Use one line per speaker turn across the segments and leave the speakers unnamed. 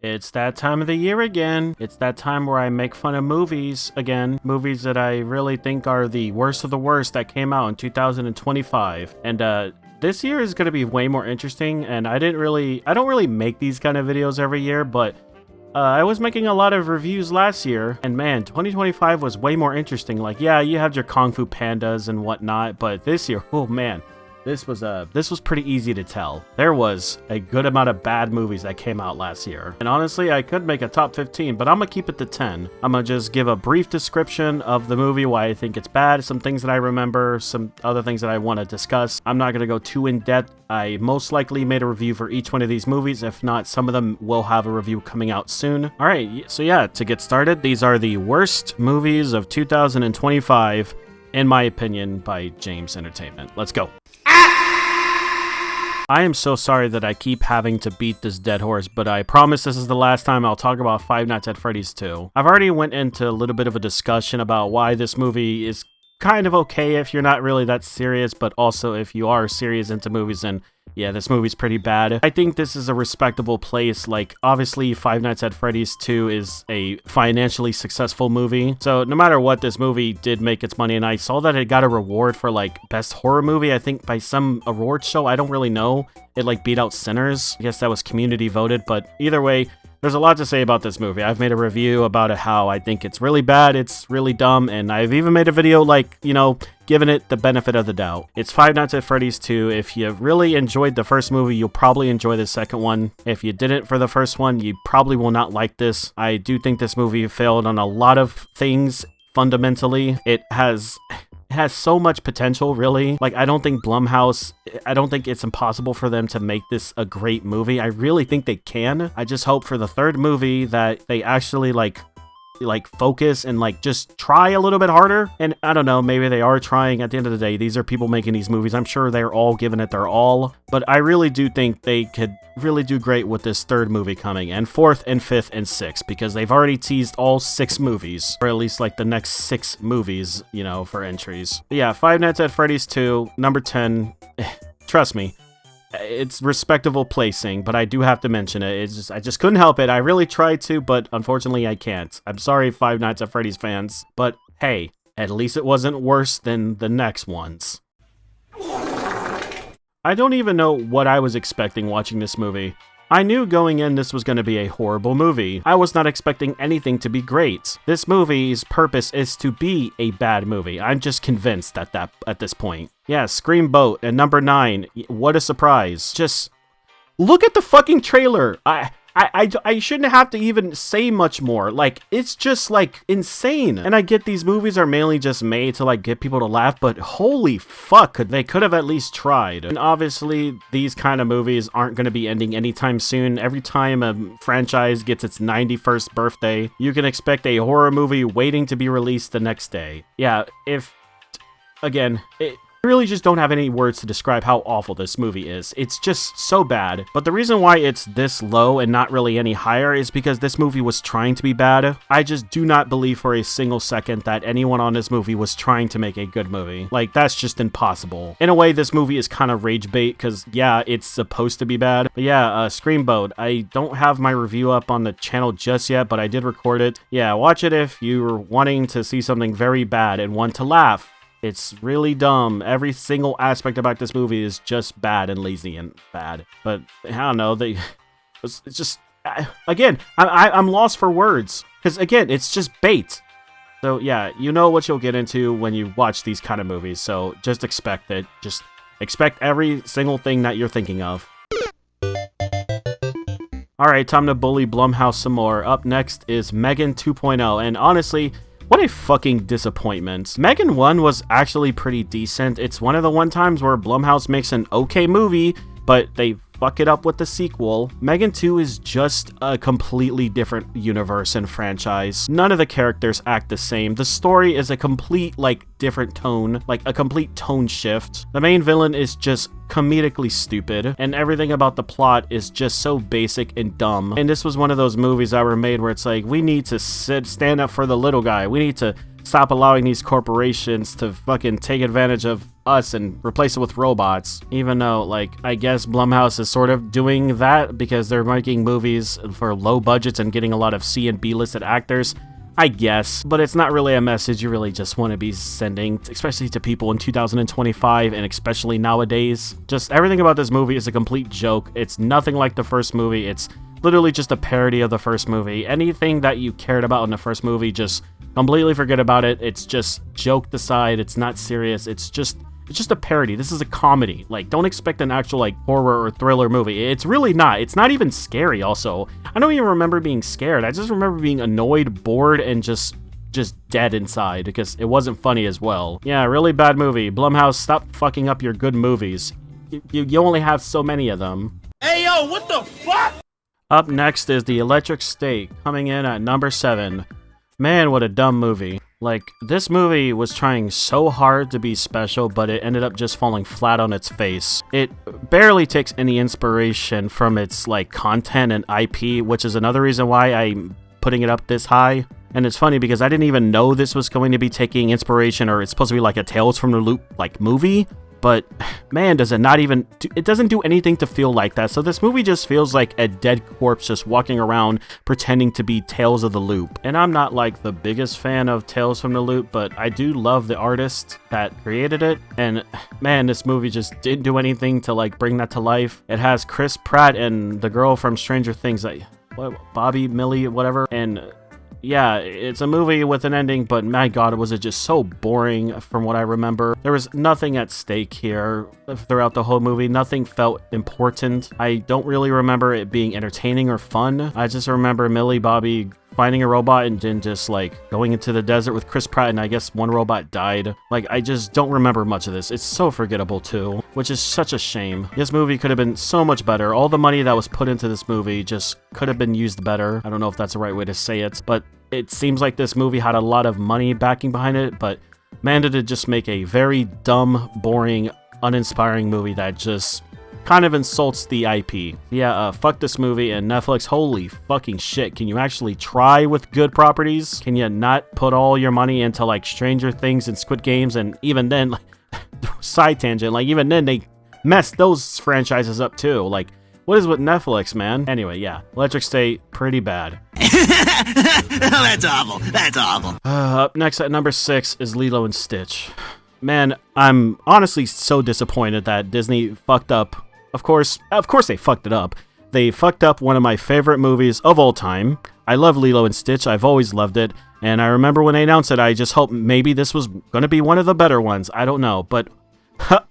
It's that time of the year again. It's that time where I make fun of movies again. Movies that I really think are the worst of the worst that came out in 2025. And this year is going to be way more interesting, and I don't really make these kind of videos every year, but I was making a lot of reviews last year, and man, 2025 was way more interesting. Like, yeah, you have your Kung Fu Pandas and whatnot, but this year, oh man, this was pretty easy to tell. There was a good amount of bad movies that came out last year. And honestly, I could make a top 15, but I'm gonna keep it to 10. I'm gonna just give a brief description of the movie, why I think it's bad, some things that I remember, some other things that I want to discuss. I'm not gonna go too in depth. I most likely made a review for each one of these movies. If not, some of them will have a review coming out soon. All right, so yeah, to get started, these are the worst movies of 2025, in my opinion, by James Entertainment. Let's go. I am so sorry that I keep having to beat this dead horse, but I promise this is the last time I'll talk about Five Nights at Freddy's 2. I've already went into a little bit of a discussion about why this movie is kind of okay if you're not really that serious, but also if you are serious into movies, then yeah, this movie's pretty bad. I think this is a respectable place. Like, obviously, Five Nights at Freddy's 2 is a financially successful movie. So no matter what, this movie did make its money, and I saw that it got a reward for, like, best horror movie, I think, by some award show. I don't really know. It, like, beat out Sinners. I guess that was community voted, but either way, there's a lot to say about this movie. I've made a review about it, how I think it's really bad, it's really dumb, and I've even made a video, like, you know, giving it the benefit of the doubt. It's Five Nights at Freddy's 2. If you really enjoyed the first movie, you'll probably enjoy the second one. If you didn't for the first one, you probably will not like this. I do think this movie failed on a lot of things fundamentally. It has so much potential, really. Like, I don't think it's impossible for them to make this a great movie. I really think they can. I just hope for the third movie that they actually like focus and like just try a little bit harder. And I don't know, maybe they are trying. At the end of the day, these are people making these movies. I'm sure they're all giving it their all, but I really do think they could really do great with this third movie coming, and fourth and fifth and sixth, because they've already teased all 6 movies, or at least like the next 6 movies, you know, for entries. But yeah, Five Nights at Freddy's 2, number 10. Trust me, it's respectable placing, but I do have to mention it. I just couldn't help it. I really tried to, but unfortunately I can't. I'm sorry, Five Nights at Freddy's fans, but hey, at least it wasn't worse than the next ones. I don't even know what I was expecting watching this movie. I knew going in this was going to be a horrible movie. I was not expecting anything to be great. This movie's purpose is to be a bad movie. I'm just convinced at this point. Yeah, Scream Boat and number 9. What a surprise. Just look at the fucking trailer. I shouldn't have to even say much more. Like, it's just, like, insane. And I get these movies are mainly just made to, like, get people to laugh, but holy fuck, they could have at least tried. And obviously, these kind of movies aren't going to be ending anytime soon. Every time a franchise gets its 91st birthday, you can expect a horror movie waiting to be released the next day. Yeah, again, I really just don't have any words to describe how awful this movie is. It's just so bad. But the reason why it's this low and not really any higher is because this movie was trying to be bad. I just do not believe for a single second that anyone on this movie was trying to make a good movie. Like, that's just impossible. In a way, this movie is kind of rage bait because, yeah, it's supposed to be bad. But yeah, Scream Boat. I don't have my review up on the channel just yet, but I did record it. Yeah, watch it if you're wanting to see something very bad and want to laugh. It's really dumb. Every single aspect about this movie is just bad and lazy and bad. But I don't know. It's just, again, I'm lost for words. Because again, it's just bait. So yeah, you know what you'll get into when you watch these kind of movies. So just expect it. Just expect every single thing that you're thinking of. Alright, time to bully Blumhouse some more. Up next is Megan 2.0. And honestly, what a fucking disappointment. Megan 1 was actually pretty decent. It's one of the times where Blumhouse makes an okay movie, but they fuck it up with the sequel. Megan 2 is just a completely different universe and franchise. None of the characters act the same. The story is a complete, like, different tone, like a complete tone shift. The main villain is just comedically stupid, and everything about the plot is just so basic and dumb. And this was one of those movies that were made where it's like, we need to stand up for the little guy. We need to stop allowing these corporations to fucking take advantage of us and replace it with robots. Even though, like, I guess Blumhouse is sort of doing that because they're making movies for low budgets and getting a lot of C and B listed actors. I guess, but it's not really a message you really just want to be sending, especially to people in 2025 and especially nowadays. Just everything about this movie is a complete joke. It's nothing like the first movie. It's literally just a parody of the first movie. Anything that you cared about in the first movie, just completely forget about it. It's just joked aside. It's not serious. It's just a parody. This is a comedy. Like, don't expect an actual, like, horror or thriller movie. It's really not. It's not even scary, also. I don't even remember being scared. I just remember being annoyed, bored, and just dead inside because it wasn't funny as well. Yeah, really bad movie. Blumhouse, stop fucking up your good movies. You only have so many of them.
Hey, yo, what the fuck?
Up next is The Electric State, coming in at number 7. Man, what a dumb movie. Like, this movie was trying so hard to be special, but it ended up just falling flat on its face. It barely takes any inspiration from its, like, content and IP, which is another reason why I'm putting it up this high. And it's funny because I didn't even know this was going to be taking inspiration, or it's supposed to be like a Tales from the Loop, like, movie. But, man, does it not even... It doesn't do anything to feel like that. So this movie just feels like a dead corpse just walking around pretending to be Tales of the Loop. And I'm not, like, the biggest fan of Tales from the Loop, but I do love the artist that created it. And, man, this movie just didn't do anything to, like, bring that to life. It has Chris Pratt and the girl from Stranger Things, like, Bobby, Millie, whatever. And... yeah, it's a movie with an ending, but my god, was it just so boring from what I remember. There was nothing at stake here throughout the whole movie. Nothing felt important. I don't really remember it being entertaining or fun. I just remember Millie Bobby finding a robot and then just, like, going into the desert with Chris Pratt, and I guess one robot died. Like, I just don't remember much of this. It's so forgettable, too, which is such a shame. This movie could have been so much better. All the money that was put into this movie just could have been used better. I don't know if that's the right way to say it, but it seems like this movie had a lot of money backing behind it, but man, did it just make a very dumb, boring, uninspiring movie that just kind of insults the IP. Yeah, fuck this movie, and Netflix, holy fucking shit, can you actually try with good properties? Can you not put all your money into, like, Stranger Things and Squid Games, and even then, like, side tangent, like, even then they messed those franchises up too. Like, what is with Netflix, man? Anyway, yeah, Electric State, pretty bad.
That's awful. That's awful.
Up next at number 6 is Lilo and Stitch. Man, I'm honestly so disappointed that Disney fucked up. Of course they fucked it up. They fucked up one of my favorite movies of all time. I love Lilo and Stitch. I've always loved it. And I remember when they announced it, I just hoped maybe this was going to be one of the better ones. I don't know, but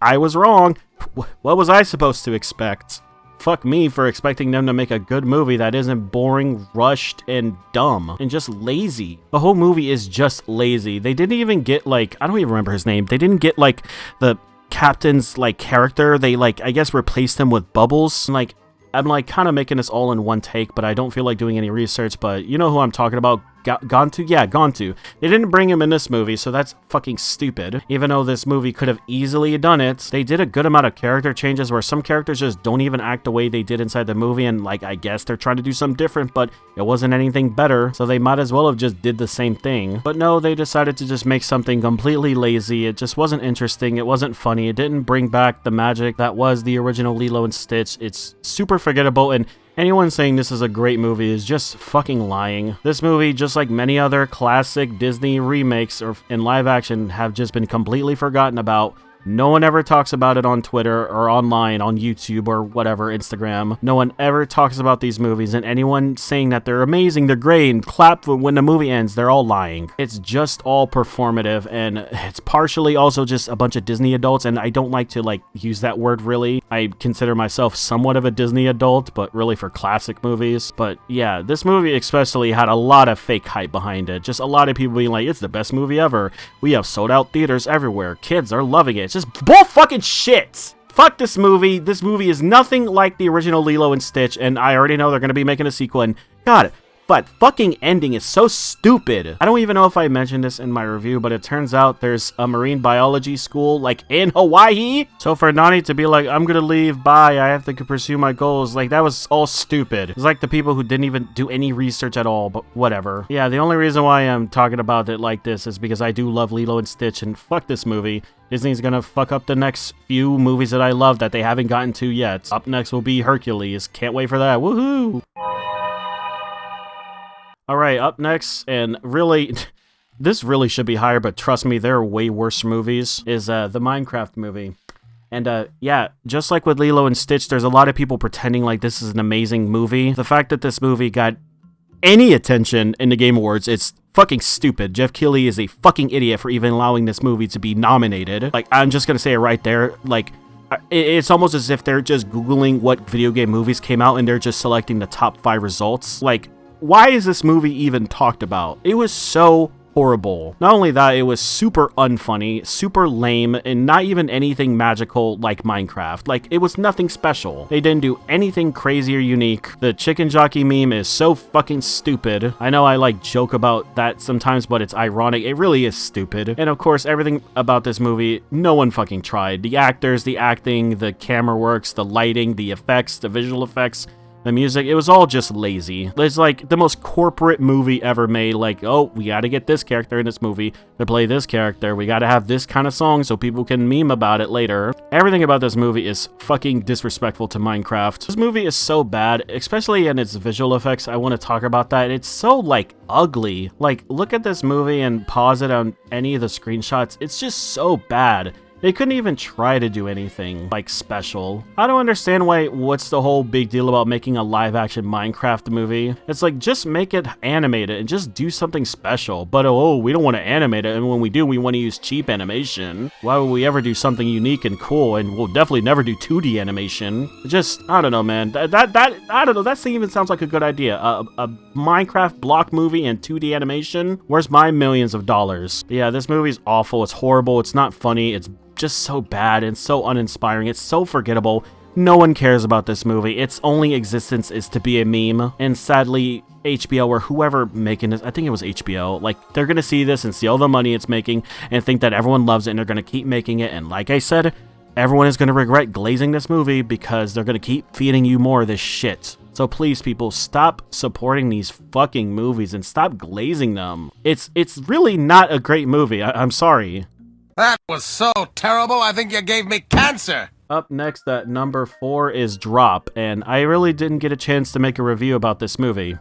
I was wrong. What was I supposed to expect? Fuck me for expecting them to make a good movie that isn't boring, rushed, and dumb, and just lazy. The whole movie is just lazy. They didn't even get, like, I don't even remember his name. They didn't get, like, the captain's, like, character. They, like, I guess replaced him with Bubbles. Like, I'm, like, kind of making this all in one take, but I don't feel like doing any research, but you know who I'm talking about. Gontu? Yeah, Gontu. They didn't bring him in this movie, so that's fucking stupid. Even though this movie could have easily done it, they did a good amount of character changes where some characters just don't even act the way they did inside the movie, and, like, I guess they're trying to do something different, but it wasn't anything better, so they might as well have just did the same thing. But no, they decided to just make something completely lazy. It just wasn't interesting. It wasn't funny. It didn't bring back the magic that was the original Lilo and Stitch. It's super forgettable, and anyone saying this is a great movie is just fucking lying. This movie, just like many other classic Disney remakes or in live action, have just been completely forgotten about. No one ever talks about it on Twitter or online, on YouTube or whatever, Instagram. No one ever talks about these movies, and anyone saying that they're amazing, they're great, and clap when the movie ends, they're all lying. It's just all performative, and it's partially also just a bunch of Disney adults, and I don't like to, like, use that word really. I consider myself somewhat of a Disney adult, but really for classic movies. But yeah, this movie especially had a lot of fake hype behind it. Just a lot of people being like, it's the best movie ever. We have sold out theaters everywhere. Kids are loving it. Just bull fucking shit. Fuck this movie. This movie is nothing like the original Lilo and Stitch, and I already know they're going to be making a sequel, and god, fucking ending is so stupid. I don't even know if I mentioned this in my review, but it turns out there's a marine biology school, like, in Hawaii. So for Nani to be like, I'm gonna leave, bye, I have to pursue my goals, like, that was all stupid. It's like the people who didn't even do any research at all, but whatever. Yeah, the only reason why I'm talking about it like this is because I do love Lilo and Stitch, and fuck this movie. Disney's gonna fuck up the next few movies that I love that they haven't gotten to yet. Up next will be Hercules. Can't wait for that. Woohoo! Alright, up next, and really, this really should be higher, but trust me, there are way worse movies, is the Minecraft movie. And yeah, just like with Lilo and Stitch, there's a lot of people pretending like this is an amazing movie. The fact that this movie got any attention in the Game Awards, it's fucking stupid. Jeff Keighley is a fucking idiot for even allowing this movie to be nominated. Like, I'm just gonna say it right there, like, it's almost as if they're just Googling what video game movies came out and they're just selecting the top 5 results. Like, why is this movie even talked about? It was so horrible. Not only that, it was super unfunny, super lame, and not even anything magical like Minecraft. Like, it was nothing special. They didn't do anything crazy or unique. The chicken jockey meme is so fucking stupid. I know I like joke about that sometimes, but it's ironic. It really is stupid. And of course, everything about this movie, no one fucking tried. The actors, the acting, the camera works, the lighting, the effects, the visual effects, the music, it was all just lazy. It's like the most corporate movie ever made. Like, oh, we gotta get this character in this movie to play this character. We gotta have this kind of song so people can meme about it later. Everything about this movie is fucking disrespectful to Minecraft. This movie is so bad, especially in its visual effects. I want to talk about that. It's so, like, ugly. Like, look at this movie and pause it on any of the screenshots. It's just so bad. They couldn't even try to do anything, like, special. I don't understand what's the whole big deal about making a live-action Minecraft movie. It's like, just make it animated and just do something special. But, oh, we don't want to animate it, and when we do, we want to use cheap animation. Why would we ever do something unique and cool? And we'll definitely never do 2D animation. Just, I don't know, man. I don't know, that even sounds like a good idea. A Minecraft block movie and 2D animation? Where's my millions of dollars? Yeah, this movie's awful. It's horrible. It's not funny. It's just so bad and so uninspiring. It's so forgettable. No one cares about this movie. Its only existence is to be a meme. And sadly, HBO or whoever making this, I think it was HBO, like, they're gonna see this and see all the money it's making and think that everyone loves it and they're gonna keep making it. And like I said, everyone is gonna regret glazing this movie because they're gonna keep feeding you more of this shit. So please, people, stop supporting these fucking movies and stop glazing them. It's really not a great movie. I'm sorry.
That was so terrible, I think you gave me cancer!
Up next at number 4 is Drop, and I really didn't get a chance to make a review about this movie,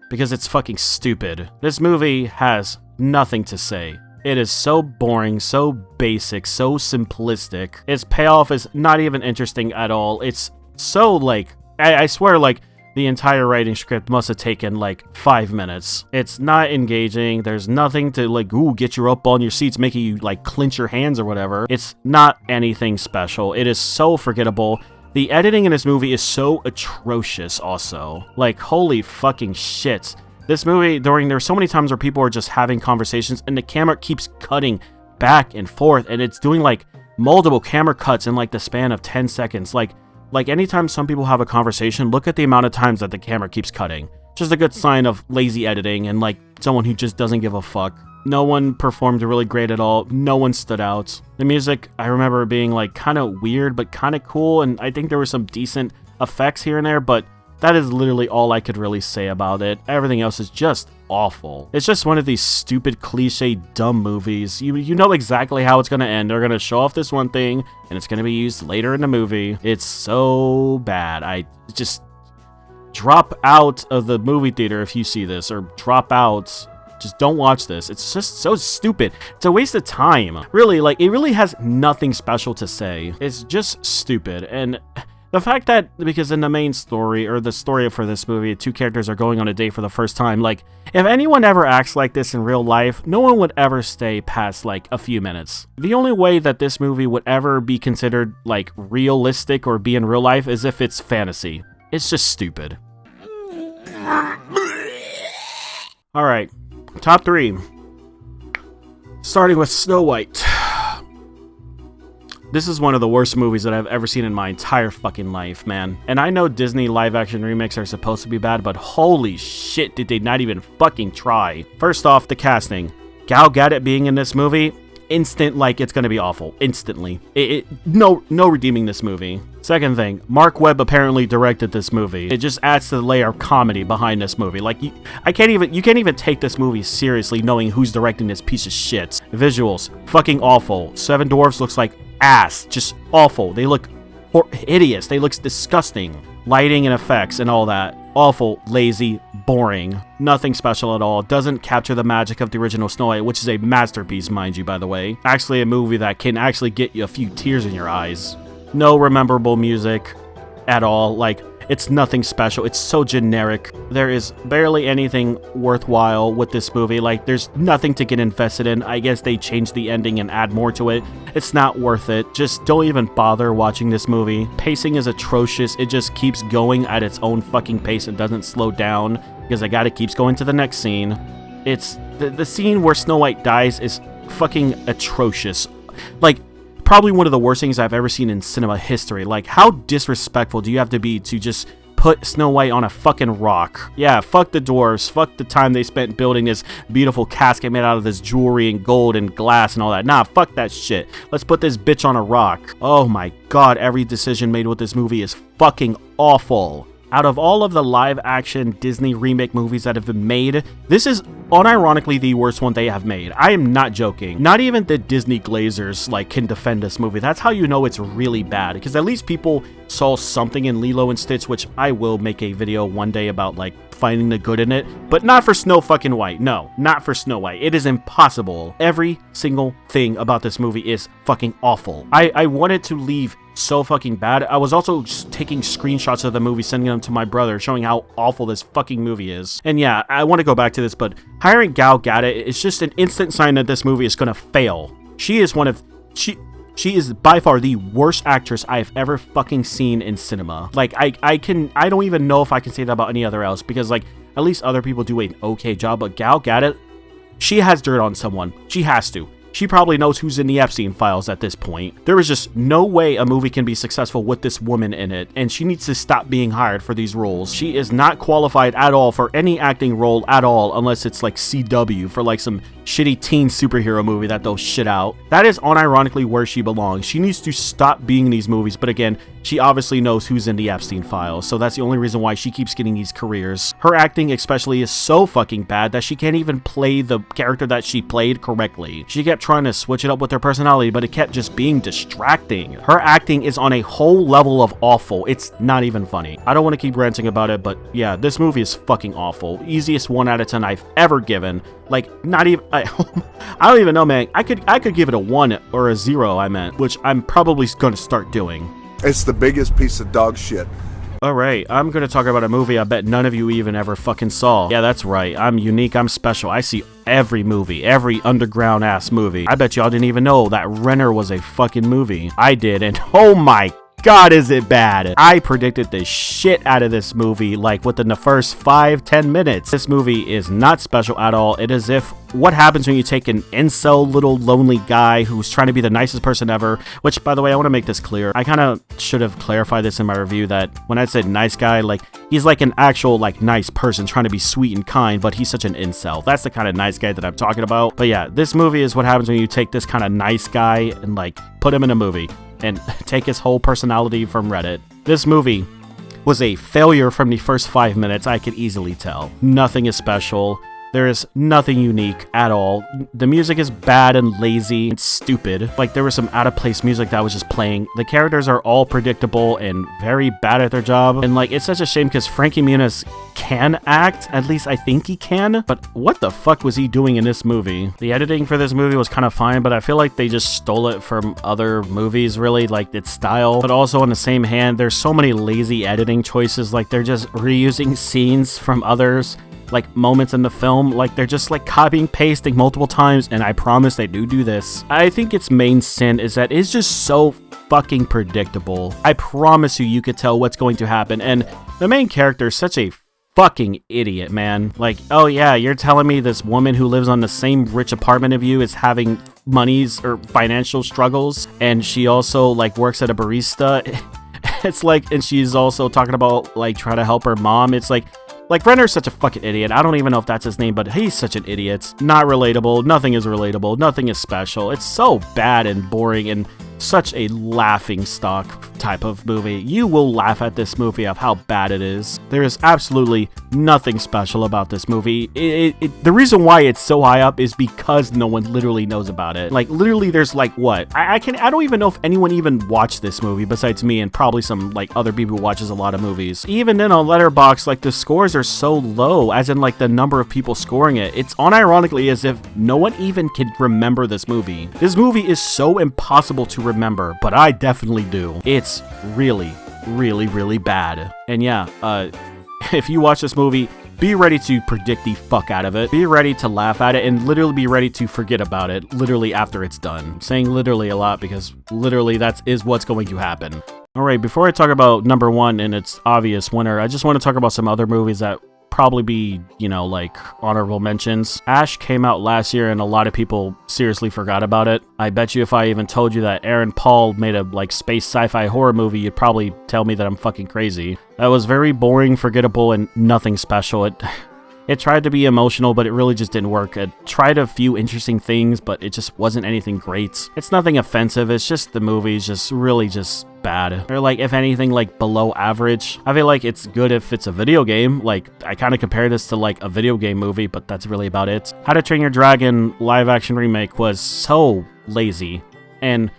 because it's fucking stupid. This movie has nothing to say. It is so boring, so basic, so simplistic. Its payoff is not even interesting at all. It's so, like, I swear, like, the entire writing script must have taken like 5 minutes. It's not engaging. There's nothing to like, ooh, get you up on your seats, making you like clench your hands or whatever. It's not anything special. It is so forgettable. The editing in this movie is so atrocious also. Like, holy fucking shit. This movie, there's so many times where people are just having conversations and the camera keeps cutting back and forth and it's doing like multiple camera cuts in like the span of 10 seconds. Like anytime some people have a conversation, look at the amount of times that the camera keeps cutting. Just a good sign of lazy editing and like someone who just doesn't give a fuck. No one performed really great at all. No one stood out. The music, I remember being like kind of weird, but kind of cool. And I think there were some decent effects here and there, but that is literally all I could really say about it. Everything else is just awful. It's just one of these stupid, cliche, dumb movies. You know exactly how it's going to end. They're going to show off this one thing, and it's going to be used later in the movie. It's so bad. I just drop out of the movie theater if you see this, or drop out. Just don't watch this. It's just so stupid. It's a waste of time. Really, like, it really has nothing special to say. It's just stupid, and the fact that, because in the main story, or the story for this movie, 2 characters are going on a date for the first time, like, if anyone ever acts like this in real life, no one would ever stay past, like, a few minutes. The only way that this movie would ever be considered, like, realistic or be in real life is if it's fantasy. It's just stupid. Alright, top 3. Starting with Snow White. This is one of the worst movies that I've ever seen in my entire fucking life, man. And I know Disney live-action remakes are supposed to be bad, but holy shit, did they not even fucking try. First off, the casting. Gal Gadot being in this movie, instant like it's gonna be awful. Instantly. No redeeming this movie. Second thing, Mark Webb apparently directed this movie. It just adds to the layer of comedy behind this movie. Like, you can't even take this movie seriously knowing who's directing this piece of shit. Visuals, fucking awful. Seven Dwarfs looks like ass. Just awful. They look hideous. They look disgusting. Lighting and effects and all that. Awful, lazy, boring. Nothing special at all. Doesn't capture the magic of the original Snow White, which is a masterpiece, mind you, by the way. Actually a movie that can actually get you a few tears in your eyes. No memorable music at all. Like, it's nothing special. It's so generic. There is barely anything worthwhile with this movie. Like, there's nothing to get invested in. I guess they changed the ending and add more to it. It's not worth it. Just don't even bother watching this movie. Pacing is atrocious. It just keeps going at its own fucking pace and doesn't slow down because I gotta keeps going to the next scene. It's the scene where Snow White dies is fucking atrocious. Like, probably one of the worst things I've ever seen in cinema history. Like, how disrespectful do you have to be to just put Snow White on a fucking rock? Yeah, fuck the dwarves. Fuck the time they spent building this beautiful casket made out of this jewelry and gold and glass and all that. Nah, fuck that shit. Let's put this bitch on a rock. Oh my god, every decision made with this movie is fucking awful. Out of all of the live-action Disney remake movies that have been made, this is unironically the worst one they have made. I am not joking. Not even the Disney Glazers can defend this movie. That's how you know it's really bad, because at least people saw something in Lilo and Stitch, which I will make a video one day about finding the good in it, but not for Snow fucking White. No, not for Snow White. It is impossible. Every single thing about this movie is fucking awful. I wanted to leave so fucking bad. I was also just taking screenshots of the movie, sending them to my brother, showing how awful this fucking movie is. And yeah, I want to go back to this, but hiring Gal Gadot is just an instant sign that this movie is gonna fail. She is she is by far the worst actress I've ever fucking seen in cinema. Like, I don't even know if I can say that about any other else, because at least other people do an okay job, but Gal Gadot, she has dirt on someone. She has to. She probably knows who's in the Epstein files at this point. There is just no way a movie can be successful with this woman in it, and she needs to stop being hired for these roles. She is not qualified at all for any acting role at all, unless it's CW for some shitty teen superhero movie that they'll shit out. That is unironically where she belongs. She needs to stop being in these movies, but again, she obviously knows who's in the Epstein files, so that's the only reason why she keeps getting these careers. Her acting especially is so fucking bad that she can't even play the character that she played correctly. She kept trying to switch it up with her personality, but it kept just being distracting. Her acting is on a whole level of awful. It's not even funny. I don't want to keep ranting about it, but yeah, this movie is fucking awful. Easiest 1 out of 10 I've ever given. Not even, I don't even know, man. I could give it a 1 or a 0, I meant, which I'm probably gonna start doing.
It's the biggest piece of dog shit.
Alright, I'm gonna talk about a movie I bet none of you even ever fucking saw. Yeah, that's right. I'm unique, I'm special. I see every movie, every underground ass movie. I bet y'all didn't even know that Renner was a fucking movie. I did, and oh my god, is it bad. I predicted the shit out of this movie within the first 5-10 minutes. This movie is not special at all. It is if what happens when you take an incel little lonely guy who's trying to be the nicest person ever, which by the way, I want to make this clear. I kind of should have clarified this in my review that when I said nice guy, he's an actual nice person trying to be sweet and kind, but he's such an incel. That's the kind of nice guy that I'm talking about. But yeah, this movie is what happens when you take this kind of nice guy and put him in a movie and take his whole personality from Reddit. This movie was a failure from the first 5 minutes, I could easily tell. Nothing is special. There is nothing unique at all. The music is bad and lazy and stupid. There was some out-of-place music that was just playing. The characters are all predictable and very bad at their job. And it's such a shame because Frankie Muniz can act. At least I think he can. But what the fuck was he doing in this movie? The editing for this movie was kind of fine, but I feel like they just stole it from other movies, really, its style. But also on the same hand, there's so many lazy editing choices. They're just reusing scenes from others. Moments in the film, they're just copying, pasting multiple times, and I promise they do this. I think its main sin is that it's just so fucking predictable. I promise you could tell what's going to happen, and the main character is such a fucking idiot, man. Oh yeah, you're telling me this woman who lives on the same rich apartment of you is having monies or financial struggles, and she also like works at a barista. It's like, and she's also talking about like trying to help her mom. It's like Renner's such a fucking idiot. I don't even know if that's his name, but he's such an idiot. Not relatable. Nothing is relatable. Nothing is special. It's so bad and boring and such a laughing stock type of movie. You will laugh at this movie of how bad it is. There is absolutely nothing special about this movie. The reason why it's so high up is because no one literally knows about it. Like literally there's like what? I don't even know if anyone even watched this movie besides me and probably some like other people who watches a lot of movies. Even then on Letterboxd, like the scores are so low, as in like the number of people scoring it. It's unironically as if no one even can remember this movie. This movie is so impossible to remember, but I definitely do. It's really, really, really bad. And yeah, if you watch this movie, be ready to predict the fuck out of it. Be ready to laugh at it and literally be ready to forget about it literally after it's done. I'm saying literally a lot because literally that is what's going to happen. Alright, before I talk about number one and its obvious winner, I just want to talk about some other movies that probably be, you know, like honorable mentions. Ash came out last year and a lot of people seriously forgot about it. I bet you if I even told you that Aaron Paul made a like space sci-fi horror movie, you'd probably tell me that I'm fucking crazy. That was very boring, forgettable, and nothing special. It tried to be emotional, but it really just didn't work. It tried a few interesting things, but it just wasn't anything great. It's nothing offensive, it's just the movie's just really just bad. Or like, if anything, like below average. I feel like it's good if it's a video game. Like, I kind of compare this to like a video game movie, but that's really about it. How to Train Your Dragon live action remake was so lazy. And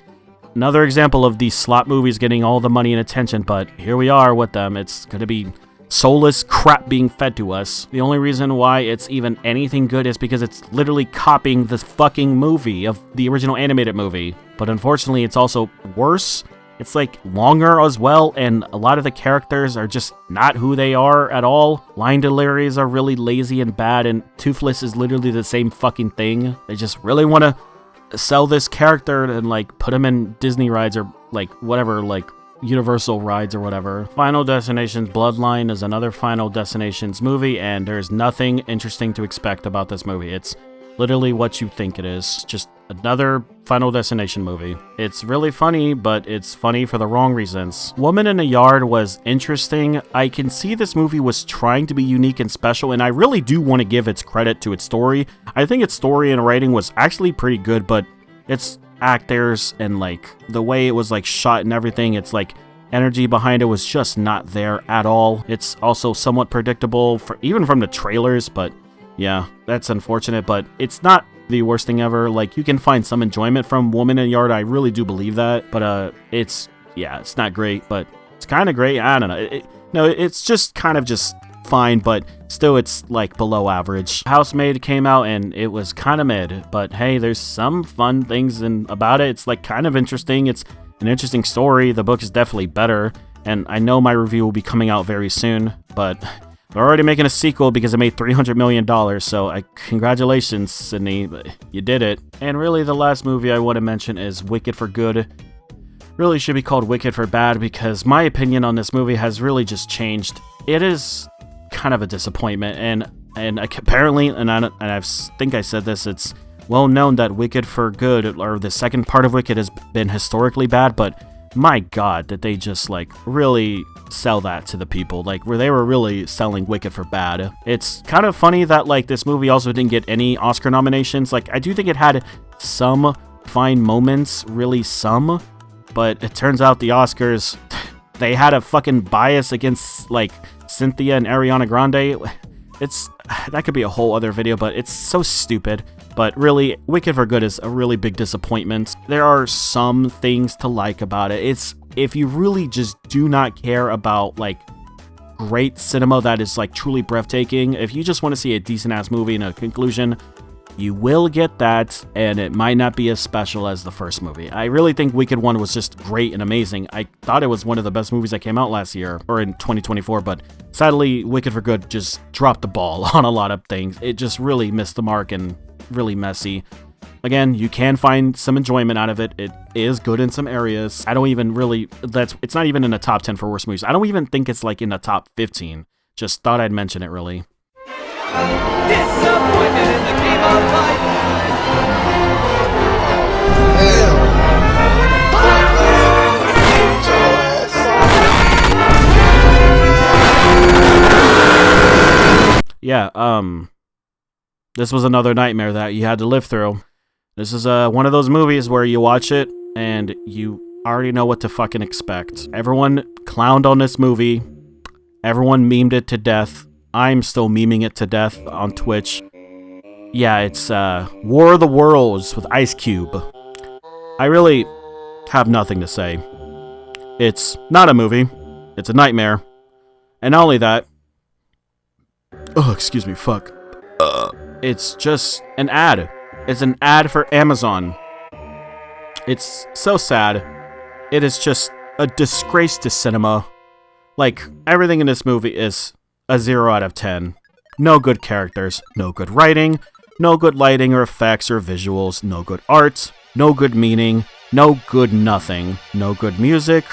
another example of these slot movies getting all the money and attention, but here we are with them. It's gonna be soulless crap being fed to us. The only reason why it's even anything good is because it's literally copying the fucking movie of the original animated movie. But unfortunately, it's also worse. It's like longer as well, and a lot of the characters are just not who they are at all. Line deliveries are really lazy and bad, and Toothless is literally the same fucking thing. They just really want to sell this character and like put him in Disney rides or like whatever, like Universal rides or whatever. Final Destinations Bloodline is another Final Destinations movie, and there's nothing interesting to expect about this movie. It's literally what you think it is. Just another Final Destination movie. It's really funny, but it's funny for the wrong reasons. Woman in a Yard was interesting. I can see this movie was trying to be unique and special, and I really do want to give its credit to its story. I think its story and writing was actually pretty good, but its actors and like the way it was like shot and everything, it's like energy behind it was just not there at all. It's also somewhat predictable even from the trailers, but yeah, that's unfortunate, but it's not the worst thing ever. Like, you can find some enjoyment from Woman in a Yard, I really do believe that, but it's not great, but it's kind of great. I don't know. It's just kind of just fine, but still it's like below average. Housemaid came out and it was kind of mid, but hey, there's some fun things about it. It's like kind of interesting. It's an interesting story. The book is definitely better, and I know my review will be coming out very soon, but they're already making a sequel because it made $300 million, so congratulations, Sydney, you did it. And really the last movie I want to mention is Wicked for Good. Really should be called Wicked for Bad because my opinion on this movie has really just changed. It is kind of a disappointment, and apparently, and I think I said this, it's well known that Wicked for Good, or the second part of Wicked, has been historically bad, but my god, did they just like really sell that to the people, like where they were really selling Wicked for Bad. It's kind of funny that like this movie also didn't get any Oscar nominations. Like, I do think it had some fine moments, really some, but it turns out the Oscars, they had a fucking bias against like Cynthia and Ariana Grande. That could be a whole other video, but it's so stupid. But really, Wicked for Good is a really big disappointment. There are some things to like about it. It's, if you really just do not care about like great cinema that is like truly breathtaking, if you just want to see a decent ass movie and a conclusion, you will get that, and it might not be as special as the first movie. I really think Wicked 1 was just great and amazing. I thought it was one of the best movies that came out last year, or in 2024, but sadly, Wicked for Good just dropped the ball on a lot of things. It just really missed the mark and really messy. Again, you can find some enjoyment out of it. It is good in some areas. I don't even really, it's not even in the top 10 for worst movies. I don't even think it's like in the top 15. Just thought I'd mention it, really.
Disappointed in the game of life.
yeah, this was another nightmare that you had to live through. This is one of those movies where you watch it and you already know what to fucking expect. Everyone clowned on this movie. Everyone memed it to death. I'm still memeing it to death on Twitch. Yeah, it's War of the Worlds with Ice Cube. I really have nothing to say. It's not a movie. It's a nightmare. And not only that... Oh, excuse me, fuck. It's just an ad. It's an ad for Amazon. It's so sad. It is just a disgrace to cinema. Like, everything in this movie is a 0 out of 10. No good characters, no good writing, no good lighting or effects or visuals, no good art, no good meaning, no good nothing, no good music,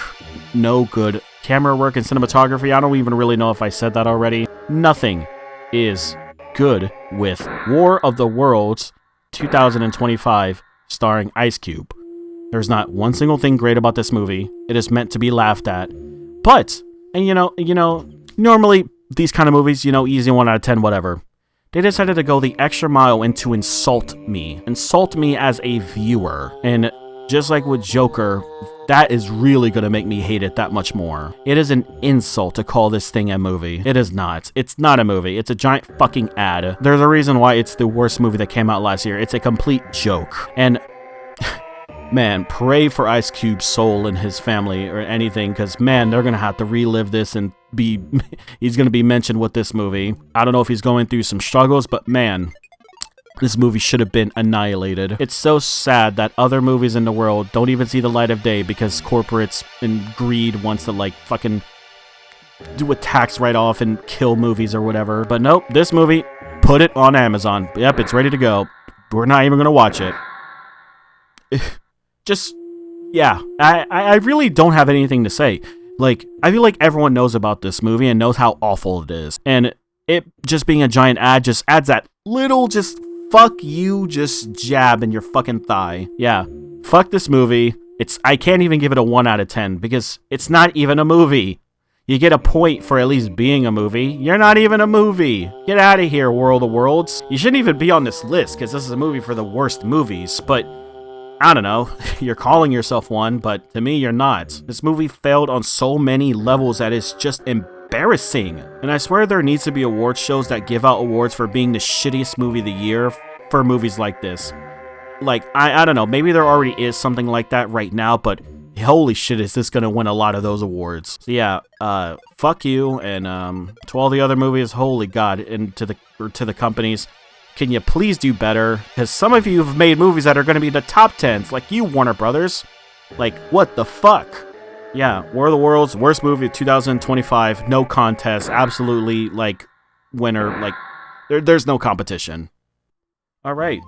no good camera work and cinematography. I don't even really know if I said that already. Nothing is good with War of the Worlds 2025 starring Ice Cube. There's not one single thing great about this movie. It is meant to be laughed at. But, and you know, normally these kind of movies, easy 1 out of 10, whatever. They decided to go the extra mile and to insult me as a viewer. And just like with Joker, that is really going to make me hate it that much more. It is an insult to call this thing a movie. It is not. It's not a movie. It's a giant fucking ad. There's a reason why it's the worst movie that came out last year. It's a complete joke. And man, pray for Ice Cube's soul and his family or anything, because man, they're going to have to relive this and he's going to be mentioned with this movie. I don't know if he's going through some struggles, but man, this movie should have been annihilated. It's so sad that other movies in the world don't even see the light of day because corporates and greed wants to like fucking do a tax write-off and kill movies or whatever. But nope, this movie, put it on Amazon. Yep, it's ready to go. We're not even going to watch it. Just, yeah, I really don't have anything to say. Like, I feel like everyone knows about this movie and knows how awful it is. And it just being a giant ad just adds that little just fuck you just jab in your fucking thigh. Yeah, fuck this movie. I can't even give it a 1 out of 10 because it's not even a movie. You get a point for at least being a movie. You're not even a movie. Get out of here, World of Worlds. You shouldn't even be on this list because this is a movie for the worst movies, but I don't know, you're calling yourself one, but to me, you're not. This movie failed on so many levels that it's just embarrassing. And I swear there needs to be award shows that give out awards for being the shittiest movie of the year for movies like this. Like, I don't know, maybe there already is something like that right now, but holy shit, is this gonna win a lot of those awards. So yeah, fuck you, and to all the other movies, holy god, and to the companies, can you please do better? Because some of you have made movies that are going to be the top 10s, like you, Warner Brothers. Like, what the fuck? Yeah, War of the Worlds, worst movie of 2025, no contest, absolutely, like, winner, like, there's no competition. Alright,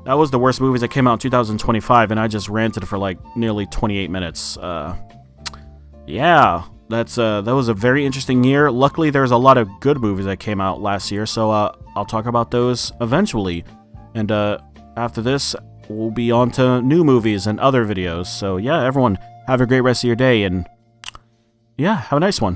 that was the worst movies that came out in 2025, and I just ranted for, like, nearly 28 minutes. Yeah, that was a very interesting year. Luckily, there's a lot of good movies that came out last year, so I'll talk about those eventually. And after this, we'll be on to new movies and other videos. So yeah, everyone, have a great rest of your day, and yeah, have a nice one.